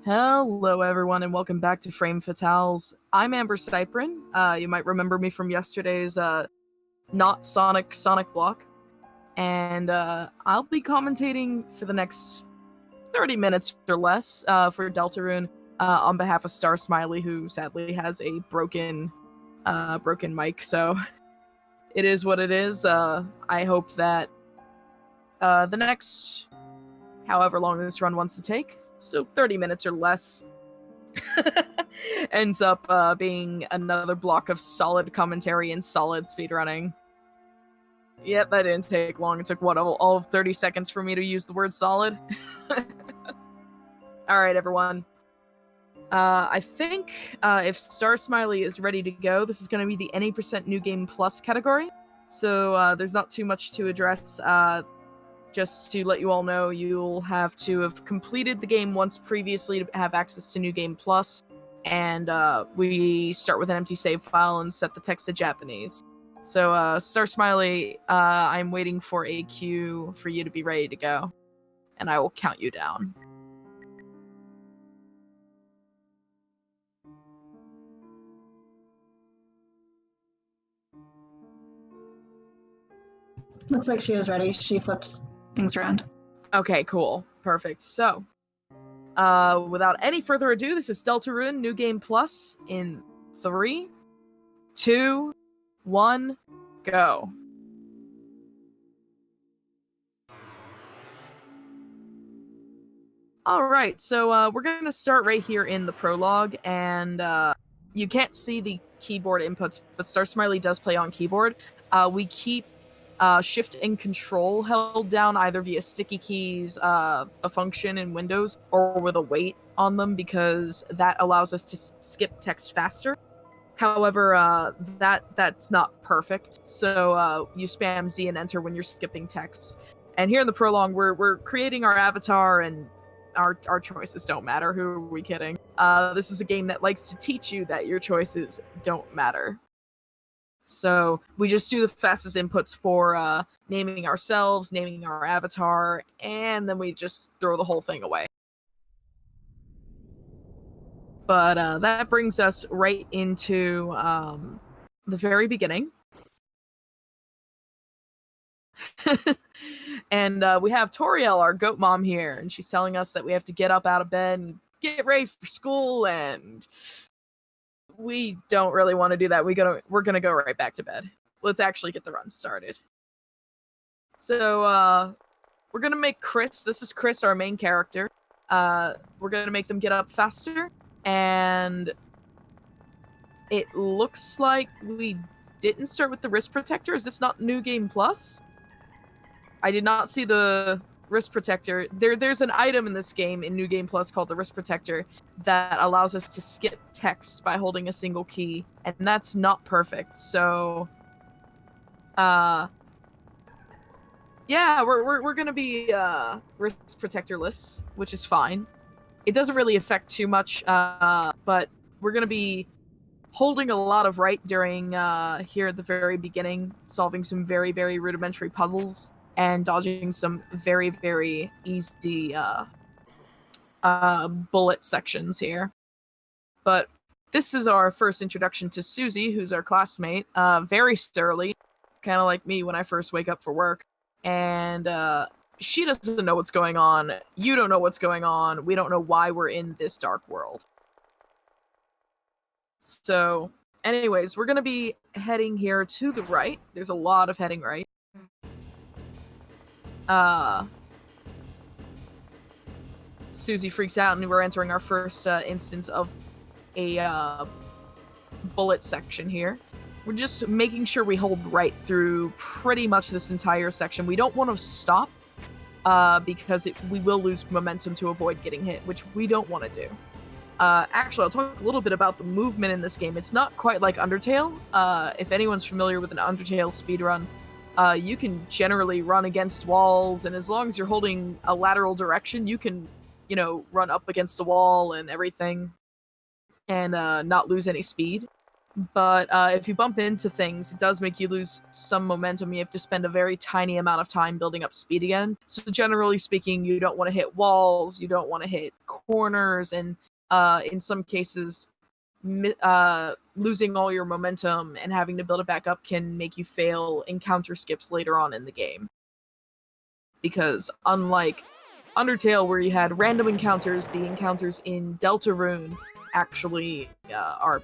Hello, everyone, and welcome back to Frame Fatales. I'm Amber Cyprin. You might remember me from yesterday's not Sonic block, and I'll be commentating for the next 30 minutes or less for Deltarune on behalf of starsmiley, who sadly has a broken mic. So it is what it is. I hope that the next however long this run wants to take, so 30 minutes or less, ends up being another block of solid commentary and solid speedrunning. Yep, that didn't take long. It took, what, all of 30 seconds for me to use the word solid? Alright, everyone. I think if starsmiley is ready to go, this is going to be the any % new game plus category. So there's not too much to address. Just to let you all know, you'll have to have completed the game once previously to have access to New Game Plus, and we start with an empty save file and set the text to Japanese. So, starsmiley, I'm waiting for a cue for you to be ready to go, and I will count you down. Looks like she was ready. She flipped things around. Okay, cool. Perfect. So, without any further ado, this is Deltarune New Game Plus in 3, 2, 1, go. Alright, so we're going to start right here in the prologue, and you can't see the keyboard inputs, but starsmiley does play on keyboard. We keep Shift and Control held down either via sticky keys, a function in Windows, or with a weight on them, because that allows us to skip text faster. However, that's not perfect, so you spam Z and Enter when you're skipping text. And here in the prologue, we're creating our avatar, and our choices don't matter. Who are we kidding? This is a game that likes to teach you that your choices don't matter. So we just do the fastest inputs for naming ourselves, naming our avatar, and then we just throw the whole thing away. But that brings us right into the very beginning. And we have Toriel, our goat mom, here, and she's telling us that we have to get up out of bed and get ready for school, and we don't really want to do that. We're gonna go right back to bed. Let's actually get the run started. So we're gonna make Chris. This is Chris, our main character. We're gonna make them get up faster, and it looks like we didn't start with the wrist protector. Is this not New Game Plus? I did not see the wrist protector. There's an item in this game in New Game Plus called the wrist protector that allows us to skip text by holding a single key, and that's not perfect. So yeah, we're gonna be wrist protectorless, which is fine. It doesn't really affect too much, but we're gonna be holding a lot of right during here at the very beginning, solving some very, very rudimentary puzzles and dodging some very, very easy bullet sections here. But this is our first introduction to Susie, who's our classmate, very surly, kind of like me when I first wake up for work. And she doesn't know what's going on. You don't know what's going on. We don't know why we're in this dark world. So, anyways, we're going to be heading here to the right. There's a lot of heading right. Susie freaks out, and we're entering our first instance of a bullet section here. We're just making sure we hold right through pretty much this entire section. We don't want to stop because we will lose momentum to avoid getting hit, which we don't want to do. Actually, I'll talk a little bit about the movement in this game. It's not quite like Undertale. If anyone's familiar with an Undertale speedrun, you can generally run against walls, and as long as you're holding a lateral direction, you can, run up against a wall and everything, and not lose any speed. But if you bump into things, it does make you lose some momentum. You have to spend a very tiny amount of time building up speed again. So generally speaking, you don't want to hit walls, you don't want to hit corners, and in some cases, losing all your momentum and having to build it back up can make you fail encounter skips later on in the game. Because unlike Undertale, where you had random encounters, the encounters in Deltarune actually are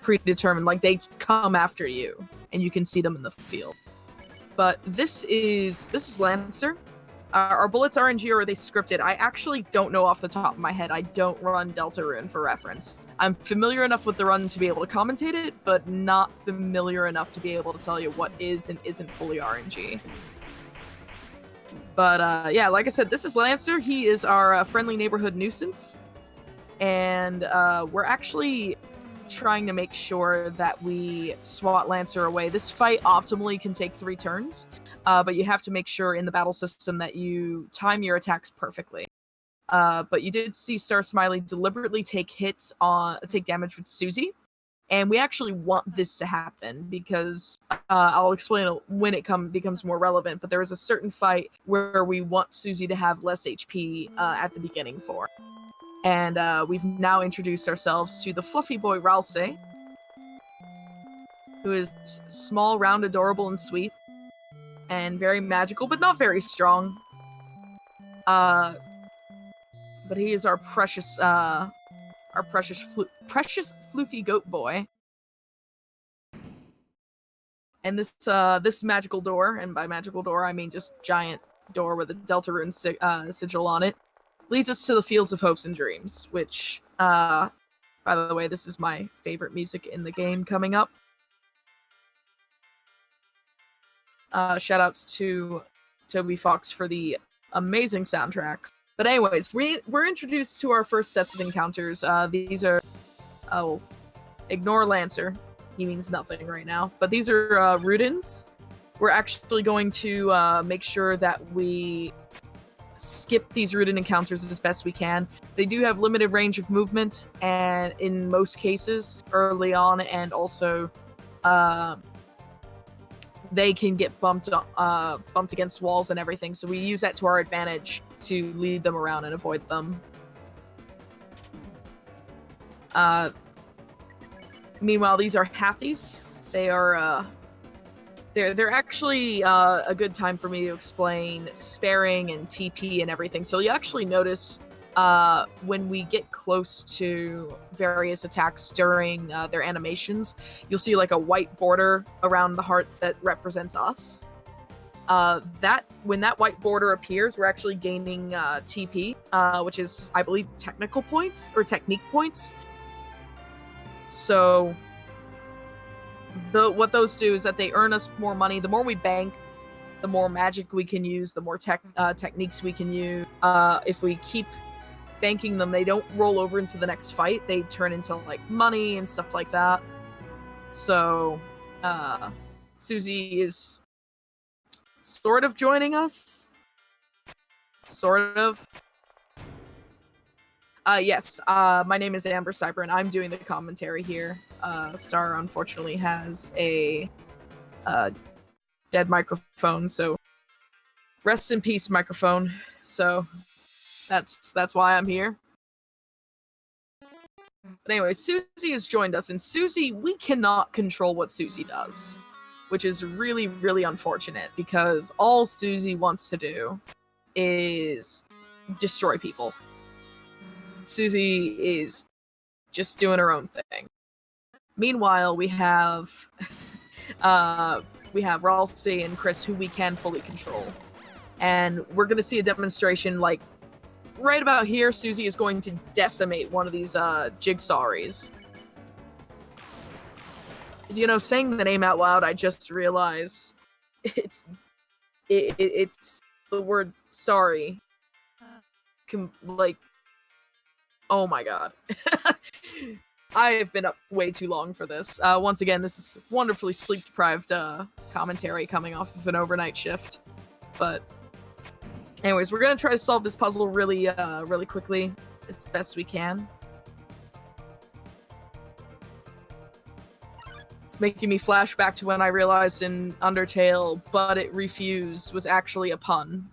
predetermined. Like, they come after you, and you can see them in the field. But this is Lancer. Are bullets RNG or are they scripted? I actually don't know off the top of my head. I don't run Deltarune for reference. I'm familiar enough with the run to be able to commentate it, but not familiar enough to be able to tell you what is and isn't fully RNG. But yeah, like I said, this is Lancer. He is our friendly neighborhood nuisance. And we're actually trying to make sure that we swat Lancer away. This fight optimally can take 3 turns. But you have to make sure in the battle system that you time your attacks perfectly. But you did see starsmiley deliberately take damage with Susie, and we actually want this to happen because I'll explain when it becomes more relevant. But there is a certain fight where we want Susie to have less HP at the beginning for, and we've now introduced ourselves to the fluffy boy Ralsei, who is small, round, adorable, and sweet. And very magical, but not very strong. But he is our precious floofy goat boy. And this magical door, and by magical door I mean just giant door with a Deltarune sigil on it, leads us to the Fields of Hopes and Dreams, which, by the way, this is my favorite music in the game coming up. Shoutouts to Toby Fox for the amazing soundtracks. But anyways, we're introduced to our first sets of encounters. These are... Oh, ignore Lancer. He means nothing right now. But these are Rudins. We're actually going to make sure that we skip these Rudin encounters as best we can. They do have limited range of movement, and in most cases, early on, and also... they can get bumped against walls and everything, so we use that to our advantage to lead them around and avoid them. Meanwhile, these are Hathies. They are they're actually a good time for me to explain sparing and TP and everything. So you actually notice when we get close to various attacks during their animations, you'll see like a white border around the heart that represents us. When that white border appears, we're actually gaining TP, which is, I believe, technical points or technique points. So what those do is that they earn us more money. The more we bank, the more magic we can use, the more techniques we can use. If we keep banking them, they don't roll over into the next fight. They turn into like money and stuff like that. So Susie is sort of joining us. Sort of. Yes, my name is Amber Cyber, and I'm doing the commentary here. Star unfortunately has a dead microphone, so rest in peace, microphone. So that's why I'm here. But anyway, Susie has joined us, and Susie, we cannot control what Susie does, which is really, really unfortunate, because all Susie wants to do is destroy people. Susie is just doing her own thing. Meanwhile, we have Ralsei and Chris, who we can fully control. And we're going to see a demonstration, like, right about here. Susie is going to decimate one of these jigsawries. You know, saying the name out loud, I just realized it's the word sorry. Like, oh my god. I have been up way too long for this. Once again, this is wonderfully sleep-deprived commentary coming off of an overnight shift. But anyways, we're gonna try to solve this puzzle really quickly, as best we can. It's making me flash back to when I realized in Undertale, but it refused was actually a pun.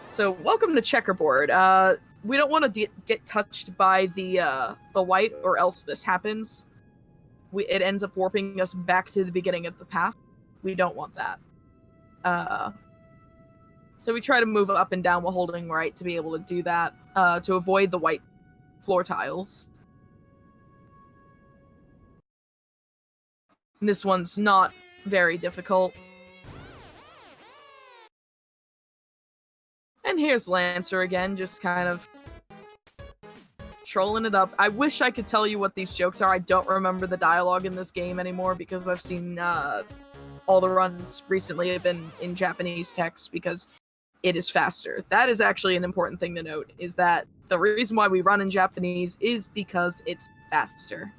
So, welcome to Checkerboard. We don't want to get touched by the white, or else this happens. It ends up warping us back to the beginning of the path. We don't want that. So we try to move up and down while holding right to be able to do that, to avoid the white floor tiles. And this one's not very difficult. And here's Lancer again, just kind of trolling it up. I wish I could tell you what these jokes are. I don't remember the dialogue in this game anymore because I've seen all the runs recently have been in Japanese text because it is faster. That is actually an important thing to note, is that the reason why we run in Japanese is because it's faster.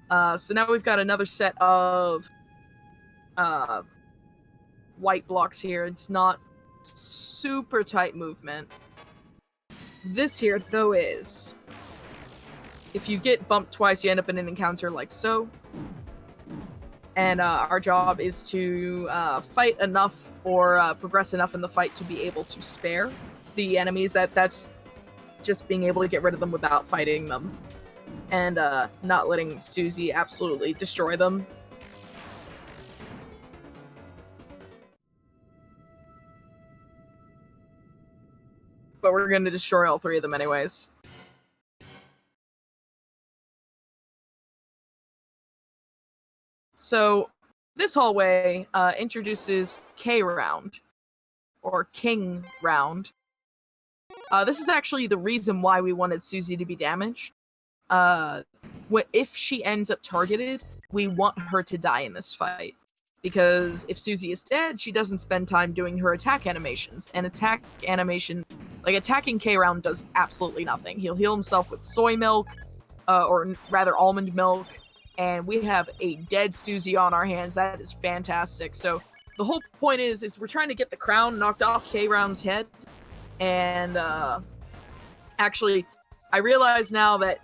So now we've got another set of white blocks here. It's not super tight movement. This here, though, is. If you get bumped twice, you end up in an encounter like so. And our job is to fight enough or progress enough in the fight to be able to spare the enemies. That's just being able to get rid of them without fighting them. And not letting Susie absolutely destroy them. But we're going to destroy all three of them anyways. So, this hallway introduces K round, or King round. This is actually the reason why we wanted Susie to be damaged. If she ends up targeted, we want her to die in this fight. Because if Susie is dead, she doesn't spend time doing her attack animations. And attack animation, like attacking K round, does absolutely nothing. He'll heal himself with soy milk, or rather almond milk. And we have a dead Susie on our hands. That is fantastic. So the whole point is we're trying to get the crown knocked off K-Round's head. And actually, I realize now that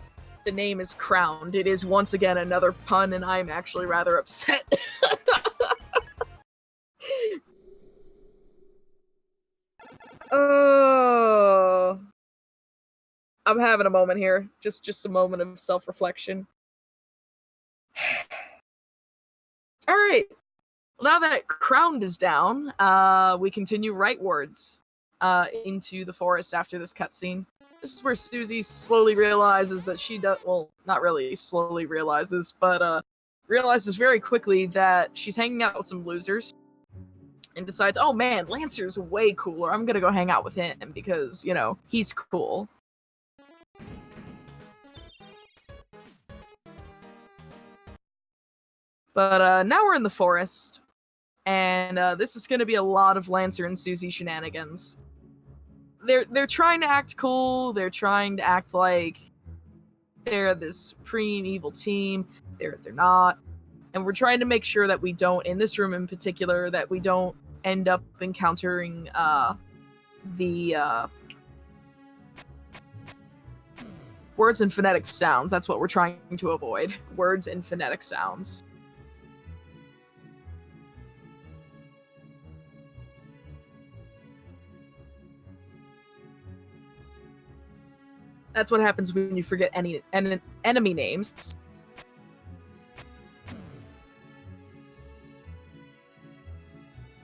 the name is Crowned. It is once again another pun, and I'm actually rather upset. I'm having a moment here. Just a moment of self-reflection. Alright, now that Crowned is down, we continue rightwards into the forest after this cutscene. This is where Susie slowly realizes that she does, well, not really slowly realizes, but realizes very quickly that she's hanging out with some losers and decides, oh man, Lancer's way cooler. I'm gonna go hang out with him because, you know, he's cool. But now we're in the forest, and this is going to be a lot of Lancer and Susie shenanigans. They're trying to act cool. They're trying to act like they're this supreme evil team. They're not, and we're trying to make sure that we don't, in this room in particular, that we don't end up encountering the words and phonetic sounds. That's what we're trying to avoid. Words and phonetic sounds. That's what happens when you forget any enemy names.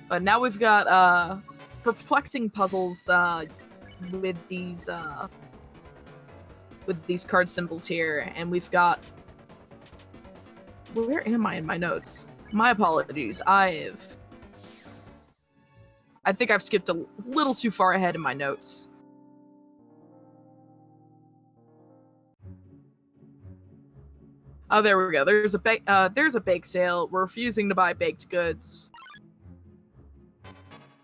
But now we've got perplexing puzzles with these card symbols here, and we've got. Where am I in my notes? My apologies. I think I've skipped a little too far ahead in my notes. Oh, there we go. There's a bake sale. We're refusing to buy baked goods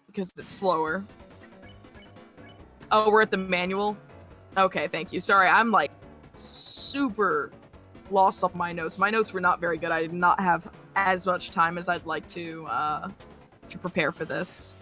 because it's slower. Oh, we're at the manual? Okay, thank you. Sorry, I'm like super lost off my notes. My notes were not very good. I did not have as much time as I'd like to prepare for this.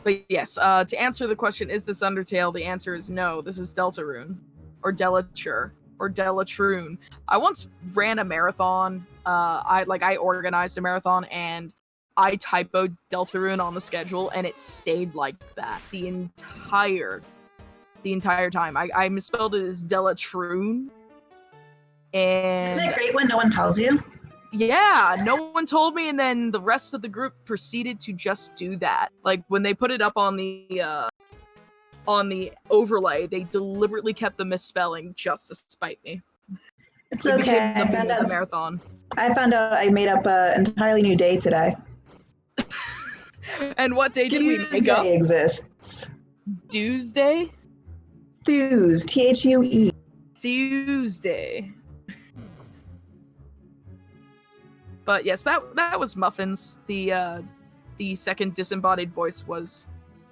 But yes, to answer the question, is this Undertale? The answer is no. This is Deltarune, or Delature, or Delatrune. I once ran a marathon. I organized a marathon, and I typoed Deltarune on the schedule, and it stayed like that the entire time. I misspelled it as Delatrune, and Isn't it great when no one tells you? yeah, no one told me, and then the rest of the group proceeded to just do that. Like when they put it up on the overlay, they deliberately kept the misspelling just to spite me. It's It okay. became the meme of the marathon. I found out I made up an entirely new day today. And what day did we make up? Tuesday exists. Tuesday? Thuse. Thue. Tuesday. But yes, that was Muffins. The second disembodied voice was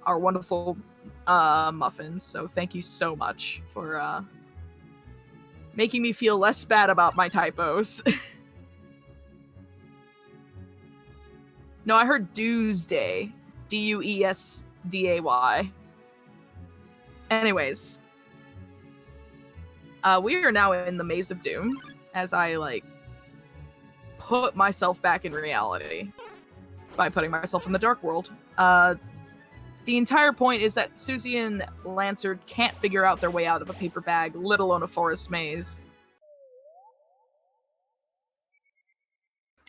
our wonderful Muffins. So thank you so much for making me feel less bad about my typos. No, I heard Tuesday. Duesday. Anyways. We are now in the Maze of Doom, as I, put myself back in reality by putting myself in the Dark World. The entire point is that Susie and Lancer can't figure out their way out of a paper bag, let alone a forest maze.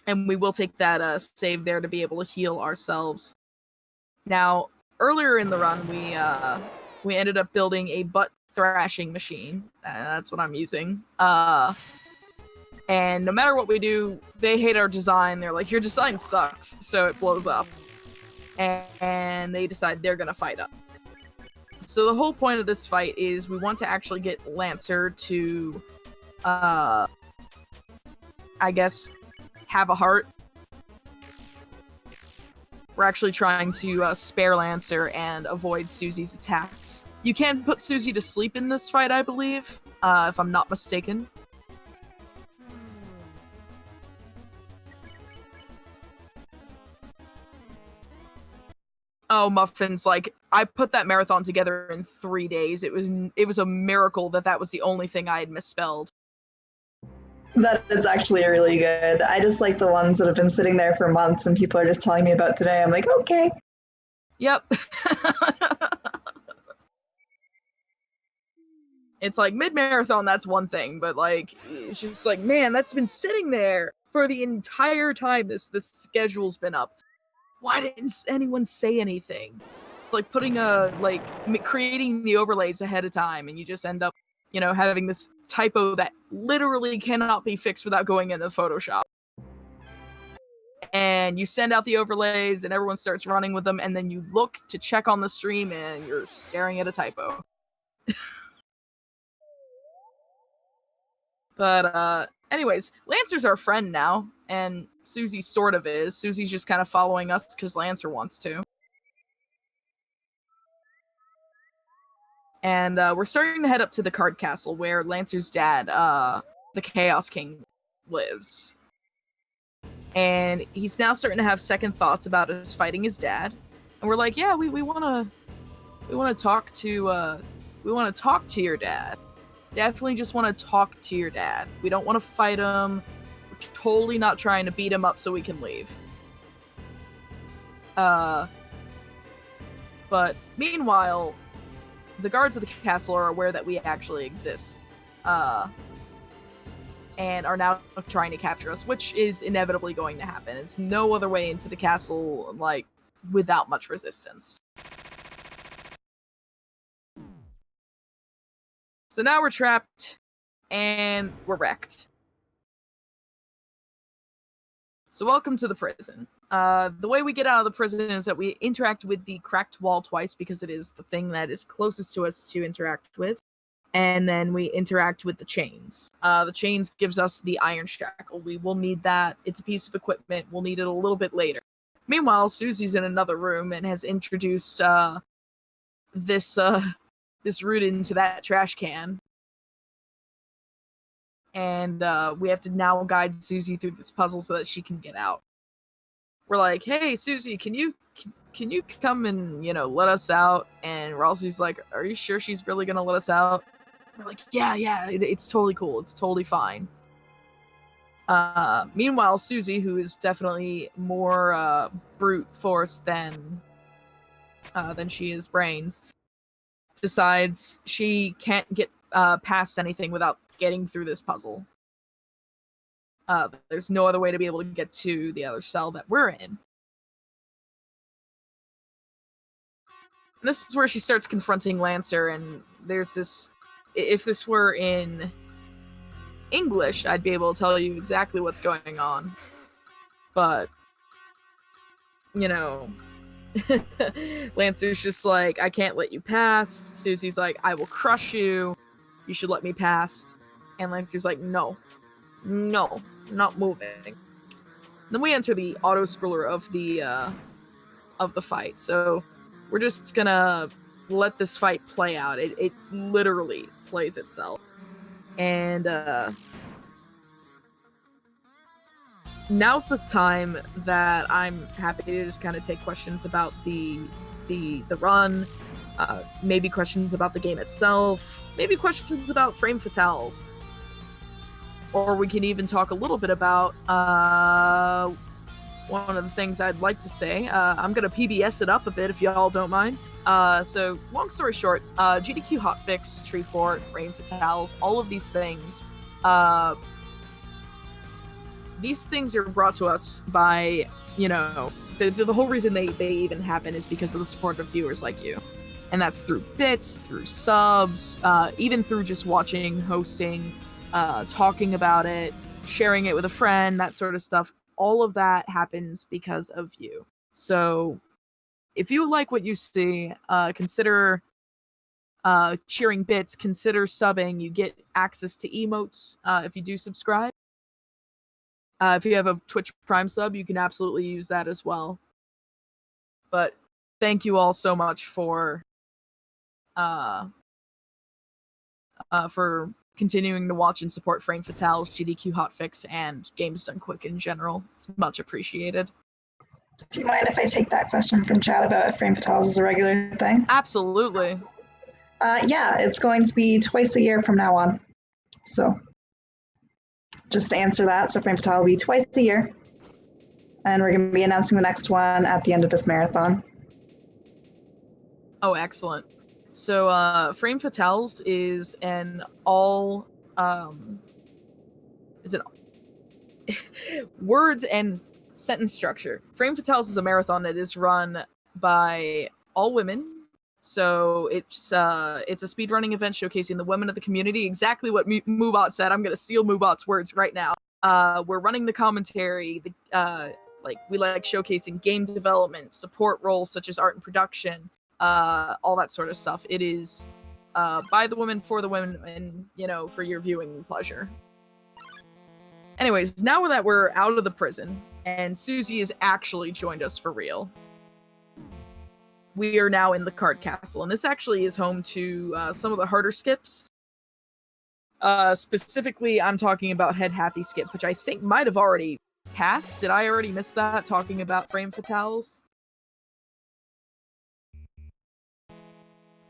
And we will take that save there to be able to heal ourselves. Now, earlier in the run, we ended up building a butt thrashing machine. That's what I'm using. And no matter what we do, they hate our design. They're like, your design sucks, so it blows up. And they decide they're gonna fight up. So the whole point of this fight is we want to actually get Lancer to, I guess, have a heart. We're actually trying to spare Lancer and avoid Susie's attacks. You can put Susie to sleep in this fight, I believe, if I'm not mistaken. Oh, Muffins, I put that marathon together in 3 days. It was a miracle that was the only thing I had misspelled. That is actually really good. I just like the ones that have been sitting there for months and people are just telling me about today. I'm like, okay. Yep. It's like mid-marathon, that's one thing, but it's just like, man, that's been sitting there for the entire time this schedule's been up. Why didn't anyone say anything? It's like putting creating the overlays ahead of time, and you just end up, having this typo that literally cannot be fixed without going into Photoshop. And you send out the overlays, and everyone starts running with them, and then you look to check on the stream, and you're staring at a typo. But, anyways, Lancer's our friend now, and Susie sort of is. Susie's just kind of following us because Lancer wants to. And we're starting to head up to the card castle where Lancer's dad, the Chaos King, lives. And he's now starting to have second thoughts about us fighting his dad. And we're like, yeah, we want to talk to your dad. Definitely just want to talk to your dad. We don't want to fight him. We're totally not trying to beat him up so we can leave. But meanwhile, the guards of the castle are aware that we actually exist. And are now trying to capture us, which is inevitably going to happen. There's no other way into the castle, without much resistance. So now we're trapped, and we're wrecked. So welcome to the prison. The way we get out of the prison is that we interact with the cracked wall twice, because it is the thing that is closest to us to interact with. And then we interact with the chains. The chains gives us the iron shackle. We will need that. It's a piece of equipment. We'll need it a little bit later. Meanwhile, Susie's in another room and has introduced this route into that trash can. And we have to now guide Susie through this puzzle so that she can get out. we're like, hey, Susie, can you come and, let us out? And Ralsei's like, are you sure she's really gonna let us out? We're like, yeah, it's totally cool. It's totally fine. Meanwhile, Susie, who is definitely more brute force than she is brains, decides she can't get past anything without getting through this puzzle. There's no other way to be able to get to the other cell that we're in. And this is where she starts confronting Lancer, and there's this... If this were in English, I'd be able to tell you exactly what's going on. But, Lancer's just like, I can't let you pass. Susie's like, I will crush you. You should let me pass. And Lancer's like, no, not moving. Then we enter the auto-scroller of the fight. So we're just gonna let this fight play out. It literally plays itself. And now's the time that I'm happy to just kind of take questions about the run, maybe questions about the game itself, maybe questions about frame fatales. Or we can even talk a little bit about one of the things I'd like to say. I'm going to PBS it up a bit if y'all don't mind. So, long story short, GDQ hotfix, tree fort, frame fatales, all of these things. These things are brought to us by, the whole reason they even happen is because of the support of viewers like you. And that's through bits, through subs, even through just watching, hosting, talking about it, sharing it with a friend, that sort of stuff. All of that happens because of you. So if you like what you see, consider cheering bits, consider subbing. You get access to emotes if you do subscribe. If you have a Twitch Prime sub, you can absolutely use that as well. But thank you all so much for continuing to watch and support Frame Fatales, GDQ Hotfix, and Games Done Quick in general. It's much appreciated. Do you mind if I take that question from chat about if Frame Fatales is a regular thing? Absolutely. Yeah, it's going to be twice a year from now on. So, just to answer that, so Frame Fatale will be twice a year. And we're going to be announcing the next one at the end of this marathon. Oh, excellent. So, Frame Fatales is an all, words and sentence structure. Frame Fatales is a marathon that is run by all women. So it's a speedrunning event showcasing the women of the community. Exactly what Moobot said. I'm gonna steal Moobot's words right now. We're running the commentary. We like showcasing game development, support roles such as art and production, all that sort of stuff. It is by the women, for the women, and for your viewing pleasure. Anyways, now that we're out of the prison and Susie has actually joined us for real, we are now in the card castle, and this actually is home to some of the harder skips. Specifically, I'm talking about Head Hathy skip, which I think might have already passed. Did I already miss that, talking about Frame Fatales?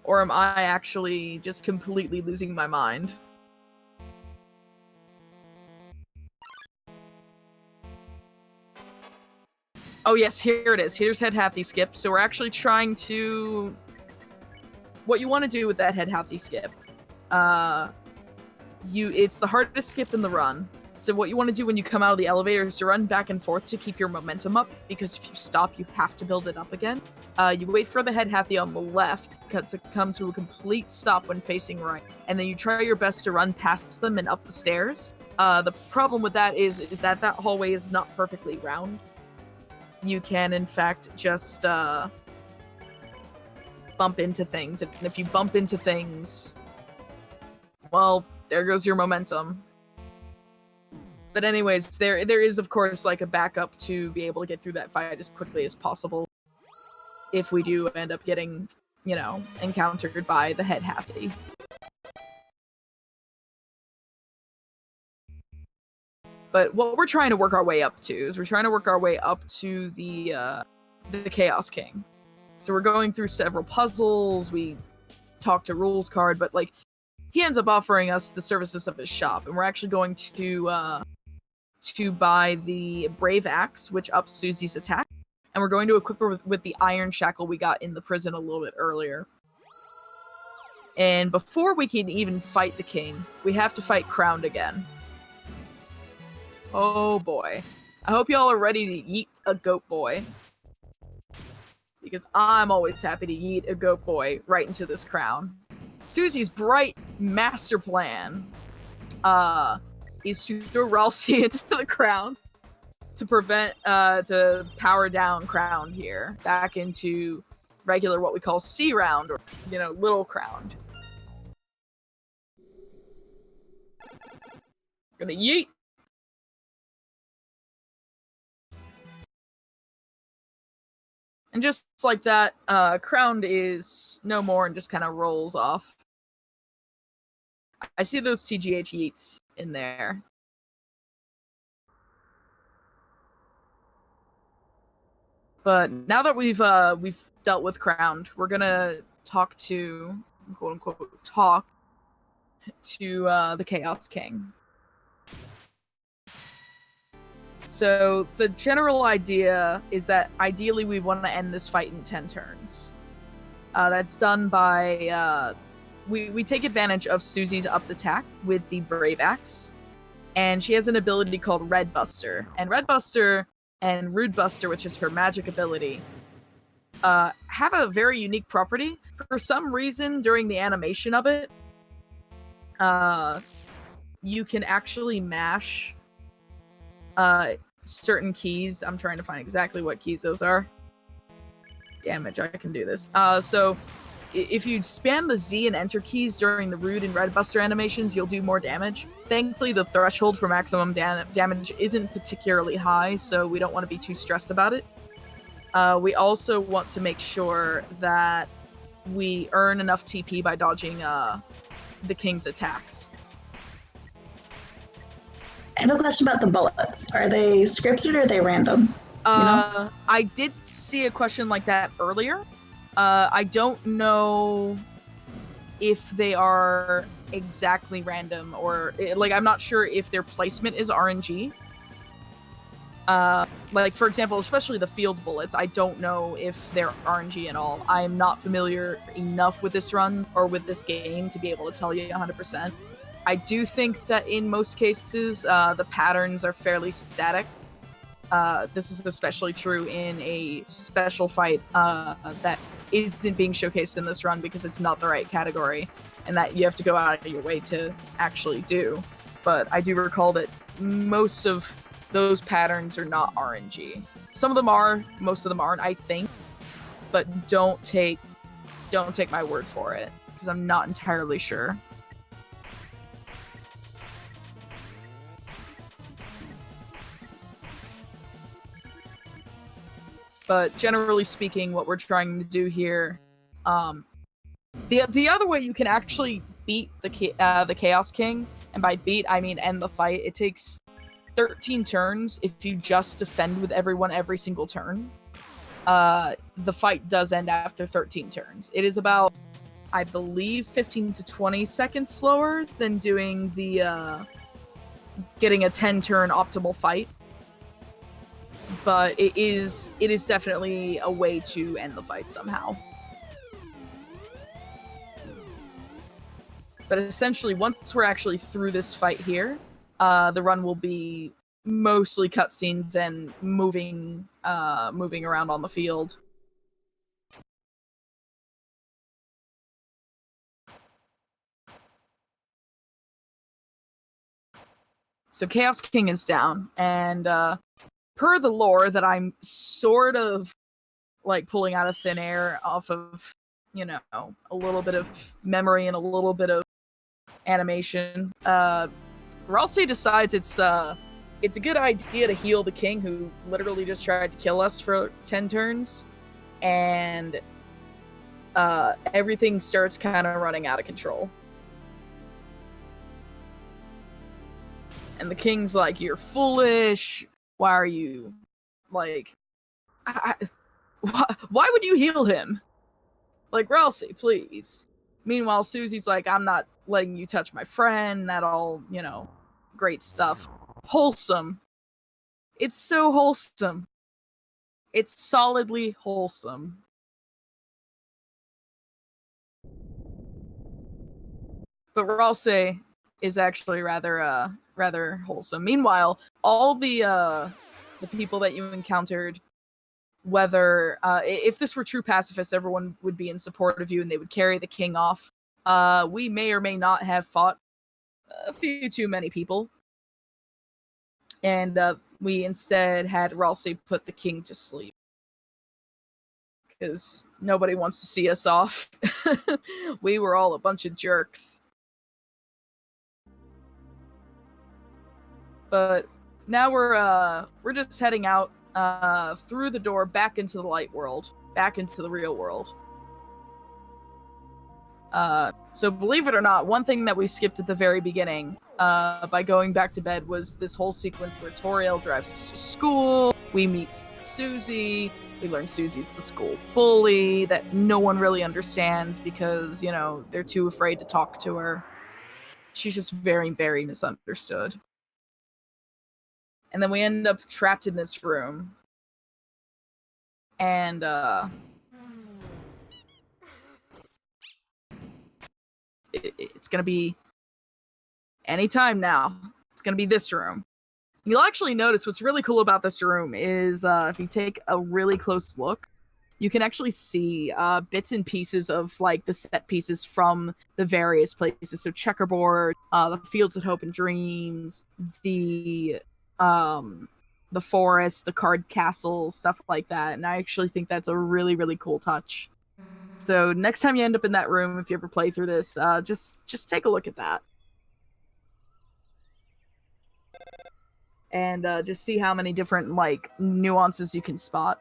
Or am I actually just completely losing my mind? Oh yes, here it is. Here's Head Hathy skip. So we're actually trying to... What you want to do with that Head Hathy skip, it's the hardest skip in the run. So what you want to do when you come out of the elevator is to run back and forth to keep your momentum up, because if you stop, you have to build it up again. You wait for the Head Hathy on the left to come to a complete stop when facing right, and then you try your best to run past them and up the stairs. The problem with that is that hallway is not perfectly round. You can, in fact, just bump into things. And if you bump into things, well, there goes your momentum. But anyways, there is, of course, like a backup to be able to get through that fight as quickly as possible if we do end up getting, encountered by the Head Hathy. But what we're trying to work our way up to is the Chaos King. So we're going through several puzzles. We talk to Rules Card, but like he ends up offering us the services of his shop, and we're actually going to buy the Brave Axe, which ups Susie's attack, and we're going to equip her with the Iron Shackle we got in the prison a little bit earlier. And before we can even fight the king, we have to fight Crowned again. Oh boy. I hope y'all are ready to eat a goat boy. Because I'm always happy to eat a goat boy right into this crown. Susie's bright master plan is to throw Ralsei into the crown to power down Crowned here back into regular what we call C round, or little Crowned. Gonna yeet. And just like that, Crowned is no more and just kind of rolls off. I see those TGH yeets in there. But now that we've dealt with Crowned, we're gonna talk to, quote unquote, the Chaos King. So the general idea is that ideally we want to end this fight in 10 turns. That's done by we take advantage of Susie's upped attack with the Brave Axe, and she has an ability called Red Buster. And Red Buster and Rude Buster, which is her magic ability, have a very unique property. For some reason, during the animation of it, you can actually mash certain keys. I'm trying to find exactly what keys those are. Damage, I can do this. So if you spam the Z and Enter keys during the Rude and Red Buster animations, you'll do more damage. Thankfully, the threshold for maximum damage isn't particularly high, so we don't want to be too stressed about it. We also want to make sure that we earn enough TP by dodging the King's attacks. I have a question about the bullets. Are they scripted or are they random? Do you know? I did see a question like that earlier. I don't know if they are exactly random or I'm not sure if their placement is RNG. For example, especially the field bullets, I don't know if they're RNG at all. I am not familiar enough with this run or with this game to be able to tell you 100%. I do think that in most cases, the patterns are fairly static. This is especially true in a special fight that isn't being showcased in this run because it's not the right category, and that you have to go out of your way to actually do. But I do recall that most of those patterns are not RNG. Some of them are, most of them aren't, I think. But don't take my word for it, because I'm not entirely sure. But generally speaking, what we're trying to do here, the other way you can actually beat the Chaos King, and by beat I mean end the fight. It takes 13 turns if you just defend with everyone every single turn. The fight does end after 13 turns. It is about, I believe, 15 to 20 seconds slower than doing the getting a 10-turn optimal fight. But it is definitely a way to end the fight somehow. But essentially, once we're actually through this fight here, the run will be mostly cutscenes and moving around on the field. So Chaos King is down, and per the lore that I'm sort of pulling out of thin air off of, a little bit of memory and a little bit of animation, Ralsei decides it's a good idea to heal the king who literally just tried to kill us for 10 turns, and everything starts kind of running out of control. And the king's like, "You're foolish. Why are you, like, why would you heal him? Like, Ralsei, please." Meanwhile, Susie's like, "I'm not letting you touch my friend." That all, great stuff. Wholesome. It's so wholesome. It's solidly wholesome. But Ralsei is actually rather wholesome. Meanwhile, all the people that you encountered, whether if this were true pacifists, everyone would be in support of you and they would carry the king off. We may or may not have fought a few too many people, and we instead had Ralsei put the king to sleep because nobody wants to see us off. We were all a bunch of jerks. But now we're just heading out through the door back into the light world, back into the real world. So believe it or not, one thing that we skipped at the very beginning by going back to bed was this whole sequence where Toriel drives us to school. We meet Susie. We learn Susie's the school bully that no one really understands because, they're too afraid to talk to her. She's just very, very misunderstood. And then we end up trapped in this room. And, it's gonna be any time now. It's gonna be this room. You'll actually notice what's really cool about this room is if you take a really close look, you can actually see bits and pieces of like the set pieces from the various places. So checkerboard, the fields of hope and dreams, the forest, the card castle, stuff like that. And I actually think that's a really, really cool touch. So next time you end up in that room, if you ever play through this, just take a look at that. And just see how many different, like, nuances you can spot.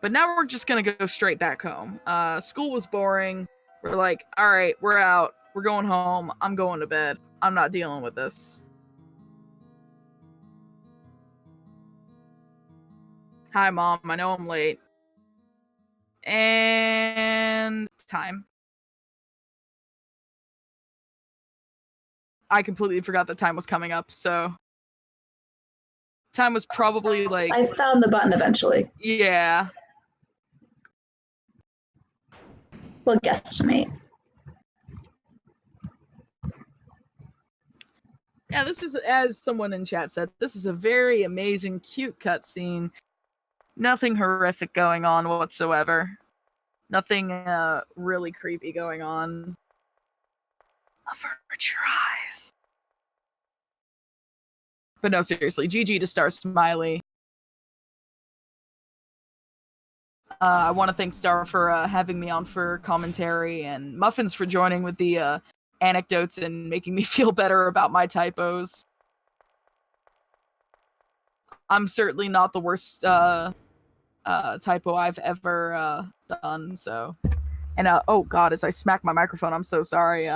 But now we're just gonna go straight back home. School was boring. We're like, alright, we're out. We're going home. I'm going to bed. I'm not dealing with this. Hi, Mom. I know I'm late. And time. I completely forgot that time was coming up, so time was probably like... I found the button eventually. Yeah. Well, guesstimate. Yeah, this is, as someone in chat said, this is a very amazing, cute cutscene. Nothing horrific going on whatsoever. Nothing really creepy going on. Avert your eyes. But no, seriously, GG to starsmiley. I want to thank Star for having me on for commentary, and Muffins for joining with the anecdotes and making me feel better about my typos. I'm certainly not the worst typo I've ever done, so... And, oh god, as I smack my microphone, I'm so sorry.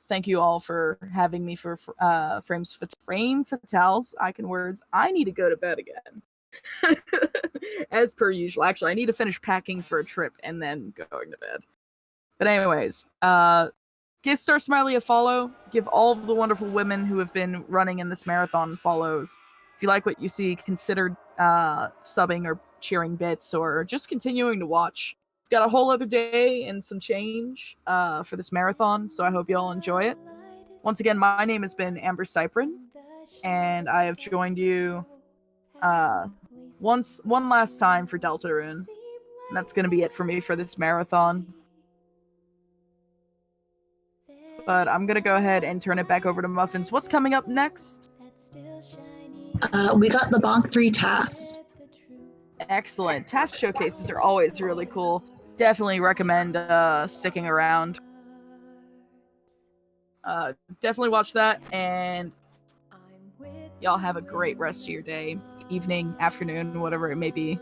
Thank you all for having me for Frame Fatales. I can words. I need to go to bed again. As per usual. Actually, I need to finish packing for a trip and then going to bed. But anyways, give starsmiley a follow. Give all of the wonderful women who have been running in this marathon follows. If you like what you see, consider subbing or cheering bits or just continuing to watch. Got a whole other day and some change for this marathon, so I hope you all enjoy it. Once again, my name has been Amber Cyprin, and I have joined you one last time for Deltarune, and that's going to be it for me for this marathon. But I'm going to go ahead and turn it back over to Muffins. What's coming up next? We got the Bonk 3 tasks. Excellent. Task showcases are always really cool. Definitely recommend sticking around. Definitely watch that, and y'all have a great rest of your day, evening, afternoon, whatever it may be.